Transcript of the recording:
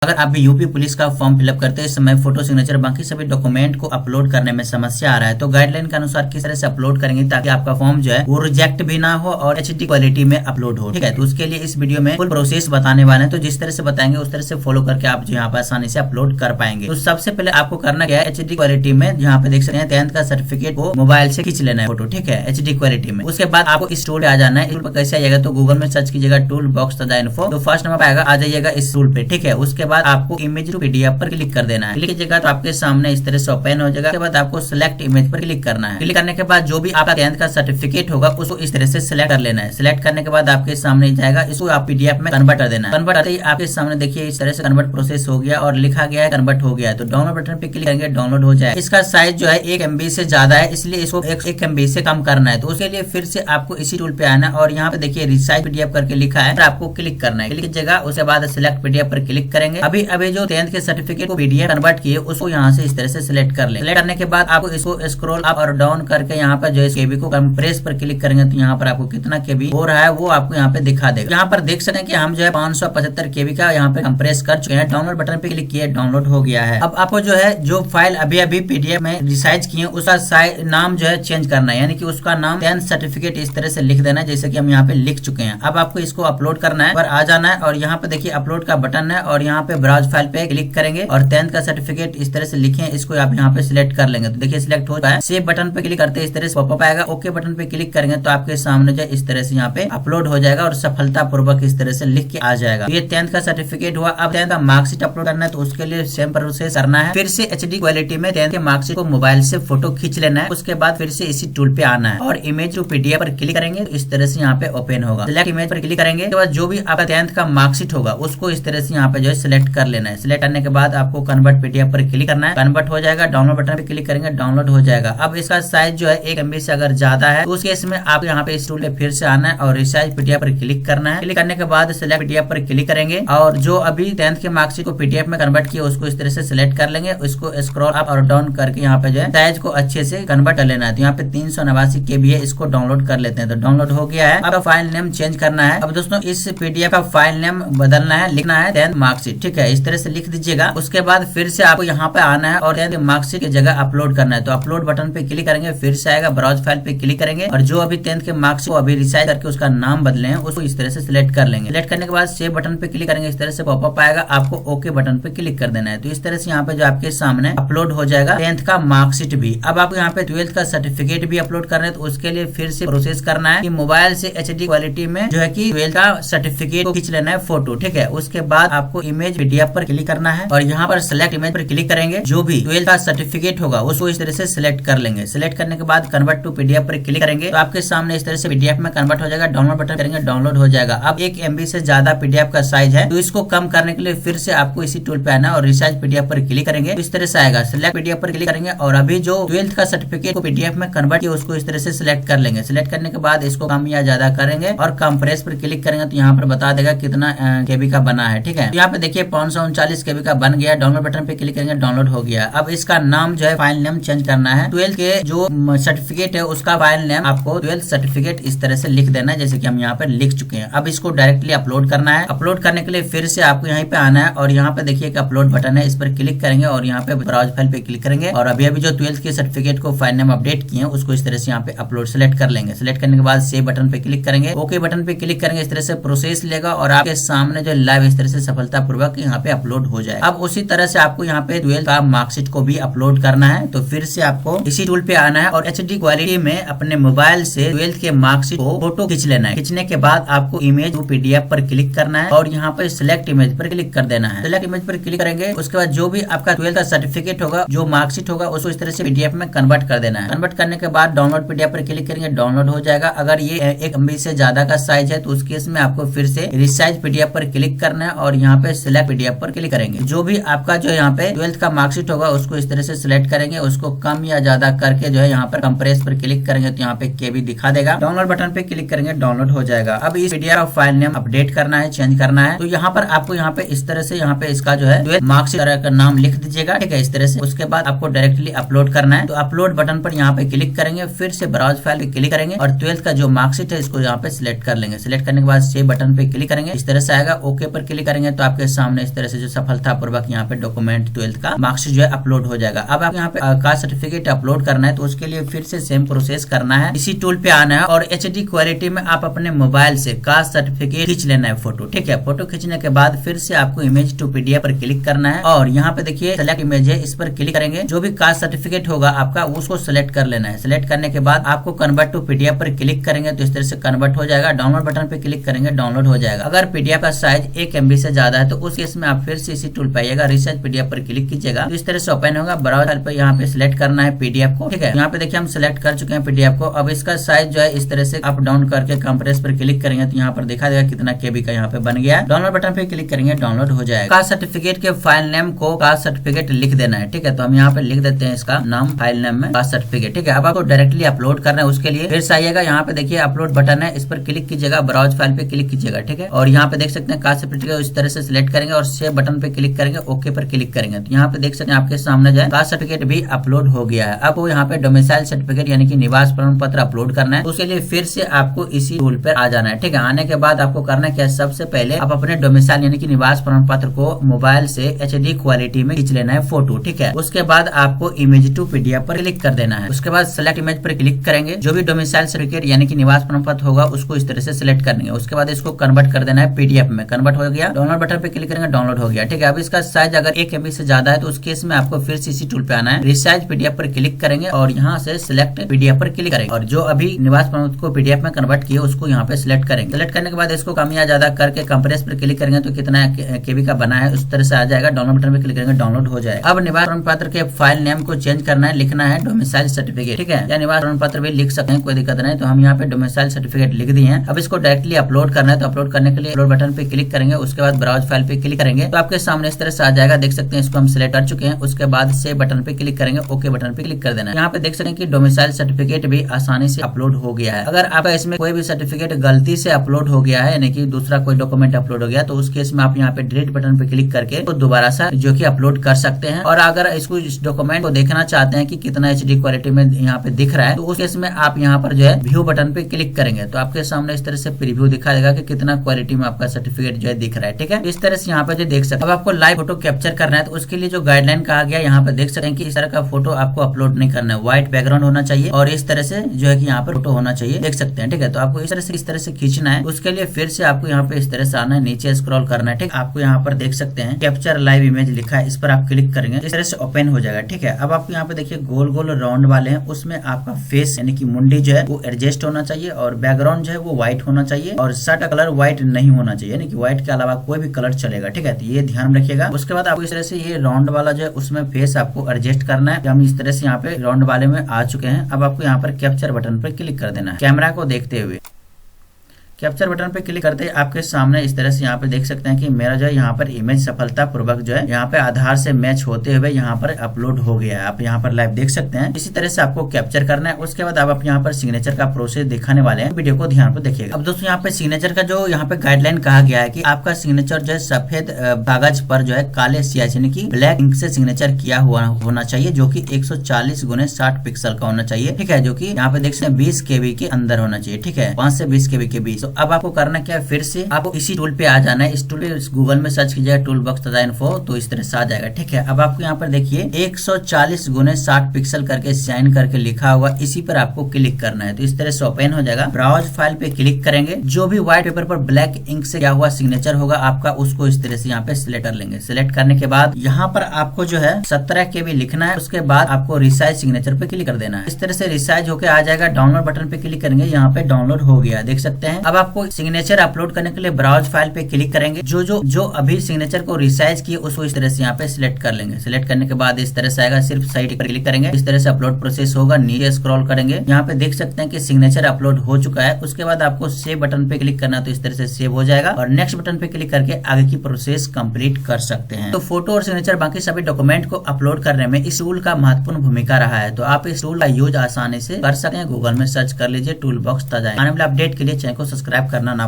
अगर आप भी यूपी पुलिस का फॉर्म फिलअप करते हैं, इस समय फोटो, सिग्नेचर, बाकी सभी डॉक्यूमेंट को अपलोड करने में समस्या आ रहा है, तो गाइडलाइन के अनुसार किस तरह से अपलोड करेंगे ताकि आपका फॉर्म जो है वो रिजेक्ट भी ना हो और एचडी क्वालिटी में अपलोड हो। ठीक है, तो उसके लिए इस वीडियो में फुल प्रोसेस बताने वाले हैं, तो जिस तरह से बताएंगे उस तरह से फॉलो करके आप जो यहाँ पर आसानी से अपलोड कर पाएंगे। तो सबसे पहले आपको करना क्या है, एचडी क्वालिटी में जहाँ पे देख सकते हैं 10th का सर्टिफिकेट को मोबाइल से खींच लेना है फोटो। ठीक है, एचडी क्वालिटी में। उसके बाद आपको इस टूल पे आ जाना है। टूल पर कैसे आएगा, तो गूगल में सर्च कीजिएगा टूल बॉक्स तथा इन्फो, तो फर्स्ट नंबर आएगा, आ जाइएगा इस टूल पे। ठीक है, उसके बाद आपको इमेज टू पीडीएफ पर क्लिक कर देना है। क्लिक कीजिएगा तो आपके सामने इस तरह से ओपन हो जाएगा। उसके बाद आपको सिलेक्ट इमेज पर क्लिक करना है। क्लिक करने के बाद जो भी आपका 10th का सर्टिफिकेट होगा उसको इस तरह से सिलेक्ट कर लेना है। सिलेक्ट करने के बाद आपके सामने जाएगा, इसको आप पीडीएफ में कन्वर्ट कर देना है। कन्वर्ट करते ही आपके सामने देखिए इस तरह से कन्वर्ट प्रोसेस हो गया और लिखा गया है कन्वर्ट हो गया है। तो डाउनलोड बटन पे क्लिक करेंगे, डाउनलोड हो जाए। इसका साइज जो है 1 MB से ज्यादा है, इसलिए इसको 1 MB से कम करना है। तो उसके लिए फिर से आपको इसी टूल पे आना है और यहाँ पे देखिए रिसाइज पीडीएफ करके लिखा है, आपको क्लिक करना है। क्लिक कीजिएगा, उसके बाद सिलेक्ट पीडीएफ पर क्लिक करेंगे। अभी जो 10th के सर्टिफिकेट को पीडीएफ कन्वर्ट किए उसको यहाँ से इस तरह से सिलेक्ट कर ले। सिलेक्ट करने के बाद आपको इसको स्क्रॉल अप और डाउन करके यहाँ पर जो है केबी को कंप्रेस पर क्लिक करेंगे तो यहाँ पर आपको कितना केबी हो रहा है वो आपको यहाँ पे दिखा देगा। यहाँ पर देख सकते हैं कि हम जो है 575 केबी का यहाँ पे कंप्रेस कर चुके हैं। डाउनलोड बटन पे क्लिक किए, डाउनलोड हो गया है। अब आपको जो है जो फाइल अभी पीडीएफ में रिसाइज किए उसका नाम जो है चेंज करना है, यानी कि उसका नाम 10th सर्टिफिकेट इस तरह से लिख देना है जैसे कि हम यहाँ पे लिख चुके हैं। अब आपको इसको अपलोड करना है, पर आ जाना है और यहाँ पे देखिए अपलोड का बटन है और यहाँ पे ब्राउज फाइल पे क्लिक करेंगे और 10th का सर्टिफिकेट इस तरह से लिखे, इसको आप यहाँ पे सिलेक्ट कर लेंगे। तो देखिए सिलेक्ट हो जाए। सेव बटन पे क्लिक करते इस तरह से पॉपअप आएगा। ओके बटन पे क्लिक करेंगे तो आपके सामने जो इस तरह से यहाँ पे अपलोड हो जाएगा और सफलता पूर्वक इस तरह से लिख के आ जाएगा। ये 10th का सर्टिफिकेट हुआ। अब 10th का मार्कशीट अपलोड करना है, तो उसके लिए सेम प्रोसेस करना है। फिर से एचडी क्वालिटी में 10th के मार्कशीट को मोबाइल से फोटो खींच लेना है। उसके बाद फिर से इसी टूल पे आना है और इमेज टू पीडीएफ पर क्लिक करेंगे तो इस तरह से यहाँ पे ओपन होगा। सिलेक्ट इमेज पर क्लिक करेंगे तो जो भी आपका 10th का मार्कशीट होगा उसको इस तरह से यहाँ पे जो है सिलेक्ट कर लेना है। सिलेक्ट करने के बाद आपको कन्वर्ट पीडीएफ पर क्लिक करना है, कन्वर्ट हो जाएगा। डाउनलोड बटन पे क्लिक करेंगे, डाउनलोड हो जाएगा। अब इसका साइज जो है 1 MB से अगर ज्यादा है तो उस केस में आप यहाँ पे इस टूल पे फिर से आना है और रिसाइज पीडीएफ पर क्लिक करना है। क्लिक करने के बाद सिलेक्ट पीडीएफ पर क्लिक करेंगे और जो अभी 10th के मार्कशीट को पीडीएफ में कन्वर्ट किया उसको इस तरह से सिलेक्ट कर लेंगे। उसको स्क्रॉल अप और डाउन करके यहाँ पे जो है साइज को अच्छे से कन्वर्ट कर लेना है। तो यहाँ पे 389 KB है, इसको डाउनलोड कर लेते हैं। तो डाउनलोड हो गया है। अब फाइल नेम चेंज करना है। अब दोस्तों इस पीडीएफ का फाइल नेम बदलना है, लिखना है 10th मार्कशीट। ठीक है, इस तरह से लिख दीजिएगा। उसके बाद फिर से आपको यहाँ पे आना है और 10th मार्कशीट की जगह अपलोड करना है। तो अपलोड बटन पे क्लिक करेंगे, फिर से आएगा ब्राउज फाइल पे क्लिक करेंगे और जो अभी 10th के मार्क्स को अभी रिसाइज करके उसका नाम बदले हैं उसको इस तरह से सिलेक्ट कर लेंगे। सिलेक्ट करने के बाद सेव बटन पे क्लिक करेंगे, इस तरह से पॉपअप आएगा। आपको ओके बटन पे क्लिक कर देना है। तो इस तरह से यहाँ पे जो आपके सामने अपलोड हो जाएगा 10th का मार्कशीट भी। अब आपको यहाँ पे 12th का सर्टिफिकेट भी अपलोड करना है, तो उसके लिए फिर से प्रोसेस करना है कि मोबाइल से एचडी क्वालिटी में जो है कि 12th का सर्टिफिकेट को खींच लेना है फोटो। ठीक है, उसके बाद आपको इमेज पीडीएफ पर क्लिक करना है और यहाँ पर सिलेक्ट इमेज पर क्लिक करेंगे। जो भी 12th का सर्टिफिकेट होगा उसको इस तरह से सिलेक्ट कर लेंगे। सिलेक्ट करने के बाद कन्वर्ट टू पीडीएफ पर क्लिक करेंगे तो आपके सामने इस तरह से पीडीएफ में कन्वर्ट हो जाएगा। डाउनलोड बटन करेंगे, डाउनलोड हो जाएगा। अब 1 MB से ज्यादा पीडीएफ का साइज है, तो इसको कम करने के लिए फिर से आपको इसी टूल पे आना और रिसाइज पीडीएफ पर क्लिक करेंगे। तो इस तरह से आएगा। सिलेक्ट पीडीएफ पर क्लिक करेंगे और अभी जो 12th का सर्टिफिकेट को पीडीएफ में कन्वर्ट किया उसको इस तरह से सिलेक्ट कर लेंगे। सिलेक्ट करने के बाद इसको कम या ज्यादा करेंगे और कंप्रेस पर क्लिक करेंगे तो यहाँ पर बता देगा कितना केबी का बना है। ठीक है, यहाँ पे देखिए 539 केबी का बन गया। डाउनलोड बटन पे क्लिक करेंगे, डाउनलोड हो गया। अब इसका नाम जो है फाइल नेम चेंज करना है। 12th के जो सर्टिफिकेट है उसका फाइल नेम आपको 12th सर्टिफिकेट इस तरह से लिख देना है जैसे कि हम यहाँ पे लिख चुके हैं। अब इसको डायरेक्टली अपलोड करना है। अपलोड करने के लिए फिर से आपको यहाँ पे आना है और यहाँ पे देखिए एक अपलोड बटन है, इस पर क्लिक करेंगे और यहाँ पे ब्राउज फाइल पे क्लिक करेंगे और अभी जो 12th के सर्टिफिकेट को फाइल नेम अपडेट किए हैं उसको इस तरह से यहाँ पे अपलोड सिलेक्ट कर लेंगे। सिलेक्ट करने के बाद सेव बटन पे क्लिक करेंगे, ओके बटन पे क्लिक करेंगे। इस तरह से प्रोसेस लेगा और आपके सामने जो लाइव इस तरह से सफलतापूर्वक यहाँ पे अपलोड हो जाए। अब उसी तरह से आपको यहाँ पे 12th का मार्कशीट को भी अपलोड करना है। तो फिर से आपको इसी टूल पे आना है और एचडी क्वालिटी में अपने मोबाइल से 12th के मार्कशीट को फोटो खींच लेना है। खींचने के बाद आपको इमेज पीडीएफ पर क्लिक करना है और यहाँ पे सिलेक्ट इमेज पर क्लिक कर देना है। सिलेक्ट इमेज पर क्लिक करेंगे, उसके बाद जो भी आपका 12th का सर्टिफिकेट होगा, जो मार्कशीट होगा, उसको इस तरह से पीडीएफ में कन्वर्ट कर देना है। कन्वर्ट करने के बाद डाउनलोड पीडीएफ पर क्लिक करेंगे, डाउनलोड हो जाएगा। अगर ये 1 MB से ज्यादा का साइज है तो उस केस में आपको फिर से रिसाइज पीडीएफ पर क्लिक करना है और यहाँ पे सिलेक्ट पीडीएफ पर क्लिक करेंगे। जो भी आपका जो यहाँ पे 12th का मार्कशीट होगा उसको इस तरह से सिलेक्ट करेंगे, उसको कम या ज्यादा करके जो है यहाँ पर कंप्रेस पर क्लिक करेंगे तो यहाँ पे केबी दिखा देगा। डाउनलोड बटन पे क्लिक करेंगे, डाउनलोड हो जाएगा। अब इस पीडीएफ का फाइल नेम अपडेट करना है, चेंज करना है। तो यहाँ पर आपको यहाँ पे इस तरह से यहाँ पे इसका जो है 12th मार्कशीट का नाम लिख दीजिएगा। ठीक है, इस तरह से। उसके बाद आपको डायरेक्टली अपलोड करना है। तो अपलोड बटन पर यहाँ पे क्लिक करेंगे, फिर से ब्राउज फाइल पे क्लिक करेंगे और 12th का जो मार्कशीट है इसको यहाँ पे सिलेक्ट कर लेंगे। सिलेक्ट करने के बाद सेव बटन पे क्लिक करेंगे, इस तरह से आएगा। ओके पर क्लिक करेंगे तो आपके सामने सामने इस तरह से जो सफलतापूर्वक यहाँ पे डॉक्यूमेंट 12th का मार्क्स जो है अपलोड हो जाएगा। अब आप यहाँ पे कास्ट सर्टिफिकेट अपलोड करना है तो उसके लिए फिर से सेम प्रोसेस करना है, इसी टूल पे आना है और HD क्वालिटी में आप अपने मोबाइल से कास्ट सर्टिफिकेट खींच लेना है फोटो। ठीक है, फोटो खींचने के बाद फिर से आपको इमेज टू PDF पर क्लिक करना है और यहाँ पे देखिए सेलेक्ट इमेज है, इस पर क्लिक करेंगे। जो भी कास्ट सर्टिफिकेट होगा आपका उसको सिलेक्ट कर लेना है। सिलेक्ट करने के बाद आपको कन्वर्ट टू PDF पर क्लिक करेंगे तो इस तरह से कन्वर्ट हो जाएगा। डाउनलोड बटन पे क्लिक करेंगे, डाउनलोड हो जाएगा। अगर PDF का साइज 1 MB से ज्यादा है तो उस केस में आप फिर से इसी टूल पे आइएगा, रिसाइज PDF पर क्लिक कीजिएगा तो इस तरह से ओपन होगा। ब्राउजर पे यहाँ पे सिलेक्ट करना है PDF को। ठीक है, यहाँ पे देखिए हम सिलेक्ट कर चुके हैं PDF को। अब इसका साइज जो है इस तरह से अप डाउन करके कंप्रेस पर क्लिक करेंगे तो यहाँ पर दिखा देगा कितना KB का यहाँ पे बन गया है। डाउनलोड बटन पे क्लिक करेंगे, डाउनलोड हो जाएगा। कास्ट सर्टिफिकेट के फाइल नेम को कास्ट सर्टिफिकेट लिख देना है। ठीक है, तो हम यहाँ पे लिख देते हैं इसका नाम फाइल नेम में कास्ट सर्टिफिकेट। ठीक है, अब आपको डायरेक्टली अपलोड करना है। उसके लिए फिर से आइएगा, यहाँ पे देखिए अपलोड बटन है, इस पर क्लिक कीजिएगा, ब्राउज फाइल पे क्लिक कीजिएगा। ठीक है, और यहाँ पे देख सकते हैं कास्ट सर्टिफिकेट इस तरह से सिलेक्ट करेंगे और सेव बटन पे क्लिक करेंगे, ओके पर क्लिक करेंगे तो यहाँ पे देख सकते हैं आपके सामने जो है कास्ट सर्टिफिकेट भी अपलोड हो गया है। अब यहाँ पे डोमिसाइल सर्टिफिकेट यानी कि निवास प्रमाण पत्र अपलोड करना है। उसके लिए फिर से आपको इसी टूल पर आ जाना है। ठीक है, आने के बाद आपको करना क्या है, सबसे पहले आप अपने डोमिसाइल यानी कि निवास प्रमाण पत्र को मोबाइल से HD क्वालिटी में खींच लेना है फोटो। ठीक है, उसके बाद आपको इमेज टू PDF पर क्लिक कर देना है। उसके बाद सेलेक्ट इमेज पर क्लिक करेंगे। जो भी डोमिसाइल सर्टिफिकेट यानी कि निवास प्रमाण पत्र होगा उसको इस तरह से सिलेक्ट करेंगे। उसके बाद इसको कन्वर्ट कर देना है PDF में। कन्वर्ट हो गया, डाउनलोड बटन पे क्लिक करेंगे, डाउनलोड हो गया। ठीक है, अब इसका साइज अगर 1 MB से ज्यादा है तो उस केस में आपको फिर से इसी टूल पे आना है, रिसाइज PDF पर क्लिक करेंगे और यहाँ से सिलेक्ट PDF पर क्लिक करेंगे और जो अभी निवास प्रमाण पत्र को PDF में कन्वर्ट किए उसको यहाँ पे सिलेक्ट करेंगे। सिलेक्ट करने के बाद इसको कम या ज्यादा करके कंप्रेस पर क्लिक करेंगे तो कितना KB का बना है उस तरह से आ जाएगा। डाउनलोड बटन पे क्लिक करेंगे, डाउनलोड हो जाएगा। अब निवास प्रमाण पत्र के फाइल नेम को चेंज करना है, लिखना है डोमिसाइल सर्टिफिकेट। ठीक है, या निवास प्रमाण पत्र भी लिख सकते हैं, कोई दिक्कत नहीं। तो हम यहाँ पे डोमिसाइल सर्टिफिकेट लिख दिए हैं। अब इसको डायरेक्टली अपलोड करना है तो अपलोड करने के लिए अपलोड बटन पे क्लिक करेंगे। उसके बाद ब्राउज फाइल पे क्लिक करेंगे तो आपके सामने इस तरह से आ जाएगा। देख सकते हैं इसको हम सिलेक्ट कर चुके हैं। उसके बाद सेव बटन पे क्लिक करेंगे, ओके बटन पे क्लिक कर देना है। यहाँ पे देख सकते हैं कि डोमिसाइल सर्टिफिकेट भी आसानी से अपलोड हो गया है। अगर आपका इसमें कोई भी सर्टिफिकेट गलती से अपलोड हो गया है यानी कि दूसरा कोई डॉक्यूमेंट अपलोड हो गया तो उस केस में आप यहाँ पे डिलीट बटन पे क्लिक करके तो दोबारा सा जो कि अपलोड कर सकते हैं। और अगर इसको इस डॉक्यूमेंट को देखना चाहते हैं कि कितना HD क्वालिटी में यहाँ पे दिख रहा है तो उस केस में आप यहाँ पर जो है व्यू बटन पे क्लिक करेंगे तो आपके सामने इस तरह से प्रीव्यू दिखा देगा कि कितना क्वालिटी में आपका सर्टिफिकेट जो है दिख रहा है। ठीक है, इस तरह से यहाँ पे जो देख सकते हैं। अब आपको लाइव फोटो कैप्चर करना है तो उसके लिए जो गाइडलाइन कहा गया यहाँ पे देख सकते हैं कि इस तरह का फोटो आपको अपलोड नहीं करना है। व्हाइट बैकग्राउंड होना चाहिए और इस तरह से जो है कि यहाँ पर फोटो होना चाहिए, देख सकते हैं। ठीक है, तो आपको इस तरह से खींचना है। उसके लिए फिर से आपको यहाँ पे इस तरह से आना है, नीचे स्क्रॉल करना है। ठीक, आपको यहाँ पर देख सकते हैं कैप्चर लाइव इमेज लिखा है, इस पर आप क्लिक करेंगे, इस तरह से ओपन हो जाएगा। ठीक है, अब आपको यहाँ पे देखिए गोल गोल राउंड वाले हैं, उसमें आपका फेस यानी कि मुंडी जो है वो एडजस्ट होना चाहिए और बैकग्राउंड जो है वो व्हाइट होना चाहिए और शर्ट का कलर व्हाइट नहीं होना चाहिए, यानी कि व्हाइट के अलावा कोई भी कलर चलेगा। ठीक है, तो ये ध्यान रखिएगा। उसके बाद आपको इस तरह से ये राउंड वाला जो है उसमें फेस आपको एडजस्ट करना है। हम इस तरह से यहाँ पे राउंड वाले में आ चुके हैं। अब आपको यहाँ पर कैप्चर बटन पर क्लिक कर देना है कैमरा को देखते हुए। कैप्चर बटन पे क्लिक करते ही आपके सामने इस तरह से यहाँ पे देख सकते हैं कि मेरा जो है यहाँ पर इमेज सफलतापूर्वक जो है यहाँ पे आधार से मैच होते हुए यहाँ पर अपलोड हो गया है। आप यहाँ पर लाइव देख सकते हैं। इसी तरह से आपको कैप्चर करना है। उसके बाद आप यहाँ पर सिग्नेचर का प्रोसेस दिखाने वाले हैं, वीडियो को ध्यान पर देखिएगा। अब दोस्तों यहाँ पे सिग्नेचर का जो यहाँ पे गाइडलाइन कहा गया है कि आपका सिग्नेचर जो है सफेद कागज पर जो है काले स्याही यानी कि ब्लैक इंक से सिग्नेचर किया हुआ होना चाहिए, जो की 140 × 60 पिक्सल का होना चाहिए। ठीक है, जो की यहाँ पे देख सकते हैं 20 KB के अंदर होना चाहिए। ठीक है, 5 से 20 KB के बीच। तो अब आपको करना क्या है, फिर से आपको इसी टूल पे आ जाना है। इस टूल पे गूगल में सर्च कीजिएगा टूल बॉक्स तथा इन्फो, तो इस तरह से आ जाएगा। ठीक है, अब आपको यहाँ पर देखिए 140 × 60 पिक्सल करके साइन करके लिखा हुआ, इसी पर आपको क्लिक करना है। तो इस तरह से ओपन हो जाएगा। ब्राउज फाइल पे क्लिक करेंगे। जो भी व्हाइट पेपर पर ब्लैक इंक से किया हुआ सिग्नेचर होगा आपका, उसको इस तरह से यहाँ पे सिलेक्ट कर लेंगे। सिलेक्ट करने के बाद यहाँ पर आपको जो है 17 KB लिखना है। उसके बाद आपको रिसाइज सिग्नेचर पे क्लिक कर देना है। इस तरह से रिसाइज होकर आ जाएगा। डाउनलोड बटन पे क्लिक करेंगे, यहाँ पे डाउनलोड हो गया, देख सकते हैं। अब आपको सिग्नेचर अपलोड करने के लिए ब्राउज फाइल पे क्लिक करेंगे। जो अभी सिग्नेचर को रिसाइज किए उसको इस तरह से यहाँ पे सिलेक्ट कर लेंगे। सिलेक्ट करने के बाद इस तरह से आएगा, सिर्फ साइड पर क्लिक करेंगे। इस तरह से अपलोड प्रोसेस होगा। नीचे स्क्रॉल करेंगे, यहाँ पे देख सकते हैं कि सिग्नेचर अपलोड हो चुका है। उसके बाद आपको सेव बटन पे क्लिक करना, तो इस तरह से सेव हो जाएगा और नेक्स्ट बटन पे क्लिक करके आगे की प्रोसेस कंप्लीट कर सकते हैं। तो फोटो और सिग्नेचर बाकी सभी डॉक्यूमेंट को अपलोड करने में इस टूल का महत्वपूर्ण भूमिका रहा है। तो आप इस टूल का यूज आसानी से कर सकते हैं। गूगल में सर्च कर लीजिए टूल बॉक्स ताजा। आने वाले अपडेट के लिए चैनल को सब्सक्राइब करना ना